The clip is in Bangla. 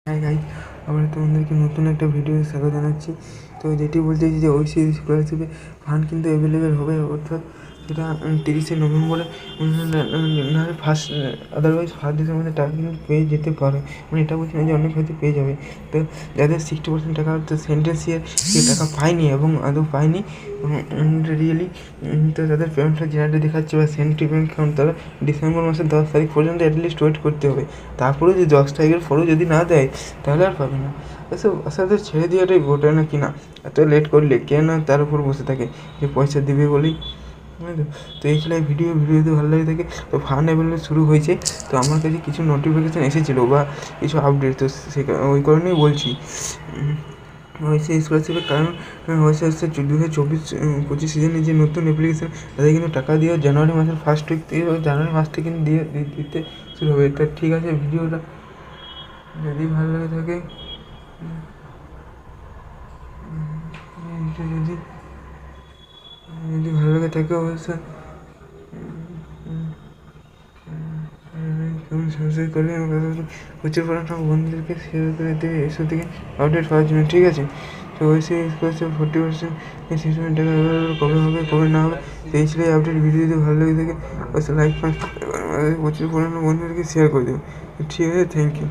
হাই গাইস, আমরা তোমাদেরকে নতুন একটা ভিডিও স্বাগত জানাচ্ছি। তো যেটি বলতে চাইছি যে ওইসিএস স্কলারশিপে ফান্ড কিন্তু অ্যাভেলেবেল হবে, অর্থাৎ সেটা 30শে নভেম্বরে নাহলে আদারওয়াইজ 1 ডিসেম্বরের টাকা কিন্তু পেয়ে যেতে পারে। মানে এটা বলছি না যে অনেক হয়তো পেয়ে যাবে। তো যাদের 60% টাকা তো সেন্ট্রাল সে টাকা পায়নি এবং আদৌ পায়নি রিয়েলি, তো তাদের পেমেন্টটা জেনারেটে দেখাচ্ছে বা সেন্ট্রি ব্যাঙ্ক অ্যাকাউন্ট, তারা ডিসেম্বর মাসের 10 তারিখ পর্যন্ত অ্যাটলিস্ট ওয়েট করতে হবে। তারপরেও যদি 10 তারিখের পরেও যদি না দেয় তাহলে আর পাবে না। এসব আসাদের ছেড়ে দেওয়াটাই গোটা না কি না, এত লেট করলে কে না তার উপর বসে থাকে যে পয়সা দেবে বলেই। তো এই ছিল ভিডিও যদি ভালো লাগে থাকে তো ফান্ড অ্যাভেলেবেল শুরু হয়েছে। তো আমার কাছে কিছু নোটিফিকেশান এসেছিলো বা কিছু আপডেট, তো ওই কারণেই বলছি। হয়েছে স্কলারশিপের কারণ হয়েছে 2024-25 সিজনে যে নতুন অ্যাপ্লিকেশান তাদের কিন্তু টাকা দিয়ে জানুয়ারি মাসের ফার্স্ট উইক থেকে জানুয়ারি মাস থেকে কিন্তু দিতে শুরু হবে। তা ঠিক আছে, ভিডিওটা যদি ভালো লাগে থাকে যদি ভালো লাগে থাকে অবশ্যই সাবস্ক্রাইব করবেন এবং প্রচুর পরিমাণ বন্ধুদেরকে শেয়ার করে দেবে এসব থেকে আপডেট পাওয়ার জন্য, ঠিক আছে? তো অবশ্যই 40% সিস্টেমের টাকা কবে হবে কবে না হবে সেই ছিল আপডেট। ভিডিও যদি ভালো লাগে থাকে অবশ্যই লাইক প্রচুর পরিমাণ বন্ধুদেরকে শেয়ার করে দেবে, ঠিক আছে? Thank you.